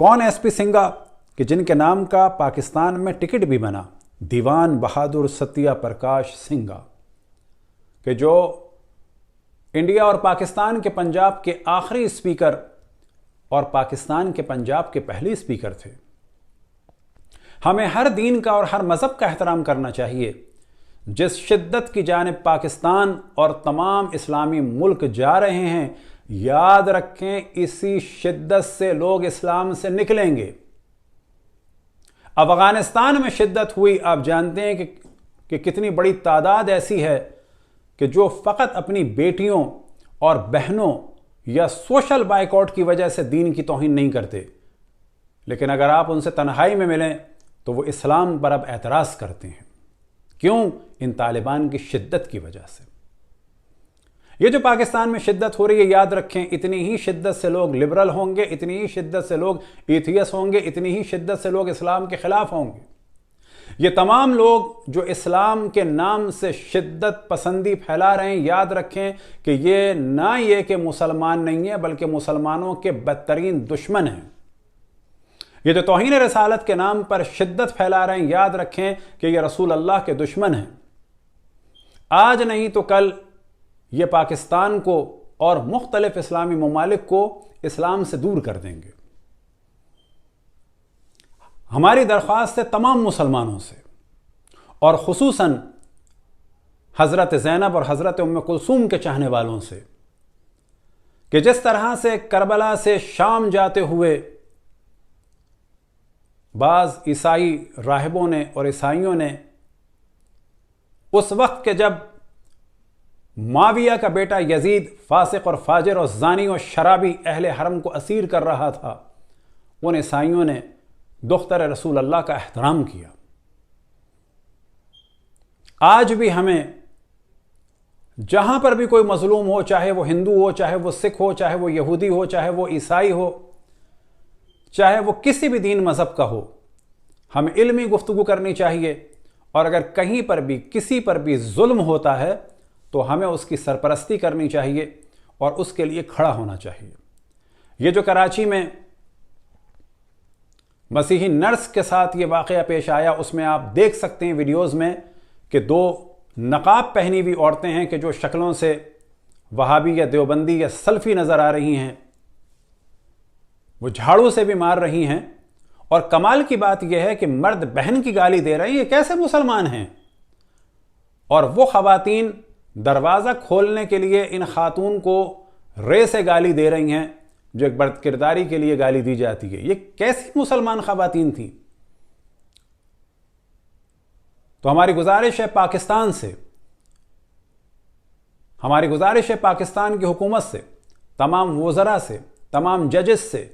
کون S P Singha کہ جن کے نام کا پاکستان میں ٹکٹ بھی بنا؟ دیوان بہادر ستیہ پرکاش سنگھا، کہ جو انڈیا اور پاکستان کے پنجاب کے آخری اسپیکر اور پاکستان کے پنجاب کے پہلے اسپیکر تھے۔ ہمیں ہر دین کا اور ہر مذہب کا احترام کرنا چاہیے۔ جس شدت کی جانب پاکستان اور تمام اسلامی ملک جا رہے ہیں، یاد رکھیں اسی شدت سے لوگ اسلام سے نکلیں گے۔ اب افغانستان میں شدت ہوئی، آپ جانتے ہیں کہ کتنی بڑی تعداد ایسی ہے کہ جو فقط اپنی بیٹیوں اور بہنوں یا سوشل بائیکاٹ کی وجہ سے دین کی توہین نہیں کرتے، لیکن اگر آپ ان سے تنہائی میں ملیں تو وہ اسلام پر اب اعتراض کرتے ہیں۔ کیوں؟ ان طالبان کی شدت کی وجہ سے۔ یہ جو پاکستان میں شدت ہو رہی ہے، یاد رکھیں اتنی ہی شدت سے لوگ لبرل ہوں گے، اتنی ہی شدت سے لوگ ایتھیس ہوں گے، اتنی ہی شدت سے لوگ اسلام کے خلاف ہوں گے۔ یہ تمام لوگ جو اسلام کے نام سے شدت پسندی پھیلا رہے ہیں، یاد رکھیں کہ یہ نہ یہ کہ مسلمان نہیں ہیں بلکہ مسلمانوں کے بدترین دشمن ہیں۔ یہ جو توہین رسالت کے نام پر شدت پھیلا رہے ہیں، یاد رکھیں کہ یہ رسول اللہ کے دشمن ہیں۔ آج نہیں تو کل یہ پاکستان کو اور مختلف اسلامی ممالک کو اسلام سے دور کر دیں گے۔ ہماری درخواست ہے تمام مسلمانوں سے، اور خصوصاً حضرت زینب اور حضرت ام کلثوم کے چاہنے والوں سے، کہ جس طرح سے کربلا سے شام جاتے ہوئے بعض عیسائی راہبوں نے اور عیسائیوں نے اس وقت کے جب معاویہ کا بیٹا یزید فاسق اور فاجر اور زانی اور شرابی اہل حرم کو اسیر کر رہا تھا، ان عیسائیوں نے دختر رسول اللہ کا احترام کیا۔ آج بھی ہمیں جہاں پر بھی کوئی مظلوم ہو، چاہے وہ ہندو ہو، چاہے وہ سکھ ہو، چاہے وہ یہودی ہو، چاہے وہ عیسائی ہو، چاہے وہ کسی بھی دین مذہب کا ہو، ہمیں علمی گفتگو کرنی چاہیے، اور اگر کہیں پر بھی کسی پر بھی ظلم ہوتا ہے تو ہمیں اس کی سرپرستی کرنی چاہیے اور اس کے لیے کھڑا ہونا چاہیے۔ یہ جو کراچی میں مسیحی نرس کے ساتھ یہ واقعہ پیش آیا، اس میں آپ دیکھ سکتے ہیں ویڈیوز میں کہ دو نقاب پہنی ہوئی عورتیں ہیں کہ جو شکلوں سے وہابی یا دیوبندی یا سلفی نظر آ رہی ہیں، وہ جھاڑو سے بھی مار رہی ہیں، اور کمال کی بات یہ ہے کہ مرد بہن کی گالی دے رہے ہیں۔ یہ کیسے مسلمان ہیں؟ اور وہ خواتین دروازہ کھولنے کے لیے ان خاتون کو رے سے گالی دے رہی ہیں، جو ایک بد کرداری کے لیے گالی دی جاتی ہے۔ یہ کیسی مسلمان خواتین تھیں؟ تو ہماری گزارش ہے پاکستان سے، ہماری گزارش ہے پاکستان کی حکومت سے، تمام وزراء سے، تمام ججز سے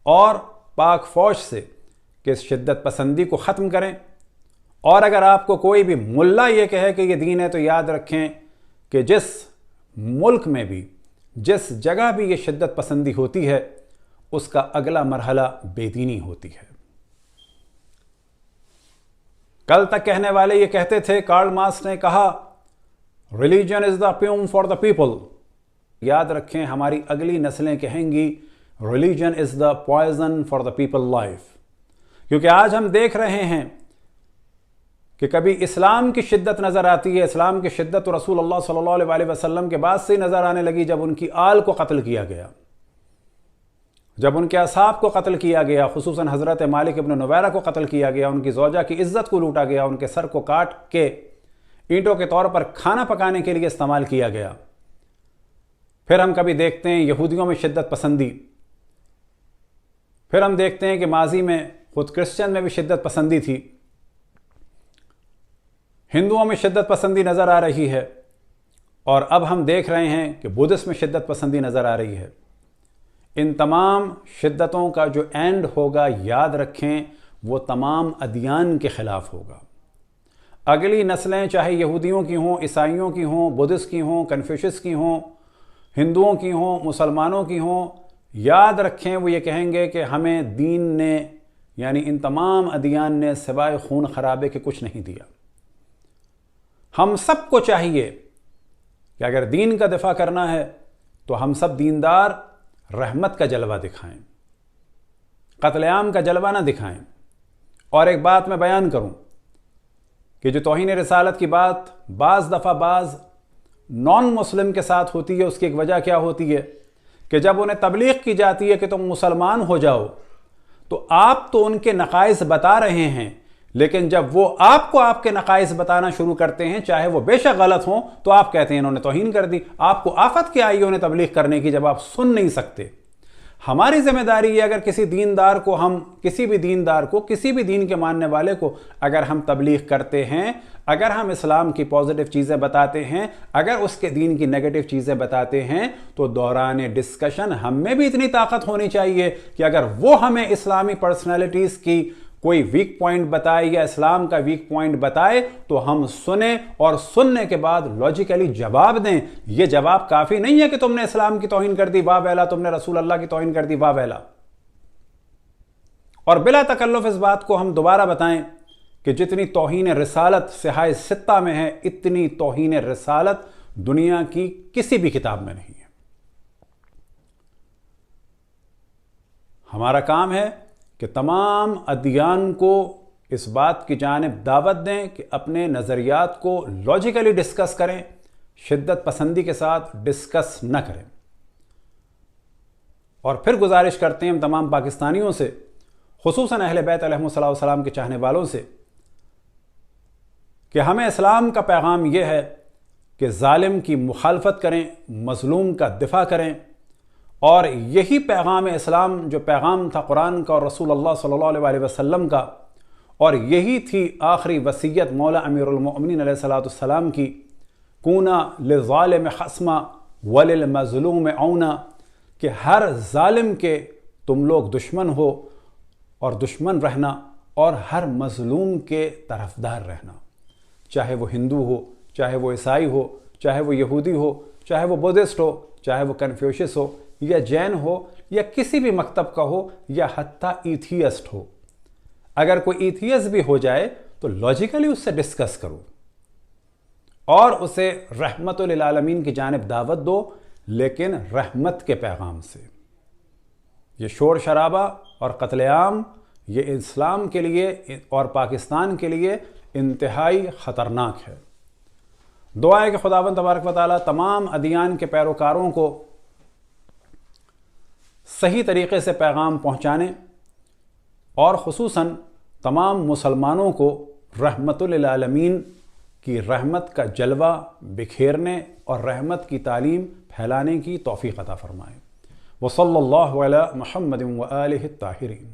اور پاک فوج سے کہ اس شدت پسندی کو ختم کریں۔ اور اگر آپ کو کوئی بھی ملا یہ کہے کہ یہ دین ہے، تو یاد رکھیں کہ جس ملک میں بھی، جس جگہ بھی یہ شدت پسندی ہوتی ہے، اس کا اگلا مرحلہ بے دینی ہوتی ہے۔ کل تک کہنے والے یہ کہتے تھے، کارل مارکس نے کہا religion is the opium for the people. یاد رکھیں ہماری اگلی نسلیں کہیں گی religion is the poison for the people life, کیونکہ آج ہم دیکھ رہے ہیں کہ کبھی اسلام کی شدت نظر آتی ہے۔ اسلام کی شدت تو رسول اللہ صلی اللہ علیہ وسلم کے بعد سے نظر آنے لگی، جب ان کی آل کو قتل کیا گیا، جب ان کے اصحاب کو قتل کیا گیا، خصوصاً حضرت مالک ابن نویرہ کو قتل کیا گیا، ان کی زوجہ کی عزت کو لوٹا گیا، ان کے سر کو کاٹ کے اینٹوں کے طور پر کھانا پکانے کے لیے استعمال کیا گیا۔ پھر ہم کبھی دیکھتے ہیں یہودیوں میں شدت پسندی، پھر ہم دیکھتے ہیں کہ ماضی میں خود کرسچن میں بھی شدت پسندی تھی، ہندوؤں میں شدت پسندی نظر آ رہی ہے، اور اب ہم دیکھ رہے ہیں کہ بدھسٹ میں شدت پسندی نظر آ رہی ہے۔ ان تمام شدتوں کا جو اینڈ ہوگا، یاد رکھیں وہ تمام ادیان کے خلاف ہوگا۔ اگلی نسلیں چاہے یہودیوں کی ہوں، عیسائیوں کی ہوں، بدھسٹ کی ہوں، کنفیوشس کی ہوں، ہندوؤں کی ہوں، مسلمانوں کی ہوں، یاد رکھیں وہ یہ کہیں گے کہ ہمیں دین نے، یعنی ان تمام ادیان نے سوائے خون خرابے کے کچھ نہیں دیا۔ ہم سب کو چاہیے کہ اگر دین کا دفاع کرنا ہے تو ہم سب دیندار رحمت کا جلوہ دکھائیں۔ قتل عام کا جلوہ نہ دکھائیں۔ اور ایک بات میں بیان کروں کہ جو توہین رسالت کی بات بعض دفعہ بعض نان مسلم کے ساتھ ہوتی ہے، اس کی ایک وجہ کیا ہوتی ہے کہ جب انہیں تبلیغ کی جاتی ہے کہ تم مسلمان ہو جاؤ تو آپ تو ان کے نقائص بتا رہے ہیں، لیکن جب وہ آپ کو آپ کے نقائص بتانا شروع کرتے ہیں چاہے وہ بے شک غلط ہوں تو آپ کہتے ہیں انہوں نے توہین کر دی۔ آپ کو آفت کیا آئی انہیں تبلیغ کرنے کی جب آپ سن نہیں سکتے؟ ہماری ذمہ داری ہے اگر کسی دیندار کو کسی بھی دین کے ماننے والے کو اگر ہم تبلیغ کرتے ہیں، اگر ہم اسلام کی پازیٹیو چیزیں بتاتے ہیں، اگر اس کے دین کی نیگیٹو چیزیں بتاتے ہیں، تو دوران ڈسکشن ہم میں بھی اتنی طاقت ہونی چاہیے کہ اگر وہ ہمیں اسلامی پرسنالٹیز کی کوئی ویک پوائنٹ بتائے یا اسلام کا ویک پوائنٹ بتائے تو ہم سنیں اور سننے کے بعد لاجیکلی جواب دیں۔ یہ جواب کافی نہیں ہے کہ تم نے اسلام کی توہین کر دی، واہ ویلا، تم نے رسول اللہ کی توہین کر دی، واہ ویلا۔ اور بلا تکلف اس بات کو ہم دوبارہ بتائیں کہ جتنی توہین رسالت صحائف ستہ میں ہے اتنی توہین رسالت دنیا کی کسی بھی کتاب میں نہیں ہے۔ ہمارا کام ہے کہ تمام ادیان کو اس بات کی جانب دعوت دیں کہ اپنے نظریات کو لاجیکلی ڈسکس کریں، شدت پسندی کے ساتھ ڈسکس نہ کریں۔ اور پھر گزارش کرتے ہیں ہم تمام پاکستانیوں سے، خصوصاً اہل بیت علیہ السلام کے چاہنے والوں سے، کہ ہمیں اسلام کا پیغام یہ ہے کہ ظالم کی مخالفت کریں، مظلوم کا دفاع کریں، اور یہی پیغام اسلام جو پیغام تھا قرآن کا اور رسول اللہ صلی اللہ علیہ وسلم کا، اور یہی تھی آخری وصیت مولا امیر المؤمنین علیہ السلام کی، کونا للظالم خصما وللمظلوم عونا، کہ ہر ظالم کے تم لوگ دشمن ہو اور دشمن رہنا، اور ہر مظلوم کے طرفدار رہنا، چاہے وہ ہندو ہو، چاہے وہ عیسائی ہو، چاہے وہ یہودی ہو، چاہے وہ بدھسٹ ہو، چاہے وہ کنفیوشس ہو یا جین ہو یا کسی بھی مکتب کا ہو یا حتیٰ ایتھیسٹ ہو۔ اگر کوئی ایتھیسٹ بھی ہو جائے تو لاجیکلی اس سے ڈسکس کرو اور اسے رحمت للعالمین کی جانب دعوت دو، لیکن رحمت کے پیغام سے۔ یہ شور شرابہ اور قتل عام یہ اسلام کے لیے اور پاکستان کے لیے انتہائی خطرناک ہے۔ دعا ہے کہ خداوند تبارک و تعالیٰ تمام ادیان کے پیروکاروں کو صحیح طریقے سے پیغام پہنچانے اور خصوصاً تمام مسلمانوں کو رحمت للعالمین کی رحمت کا جلوہ بکھیرنے اور رحمت کی تعلیم پھیلانے کی توفیق عطا فرمائے۔ وصلی اللہ علی محمد وآلہ الطاہرین۔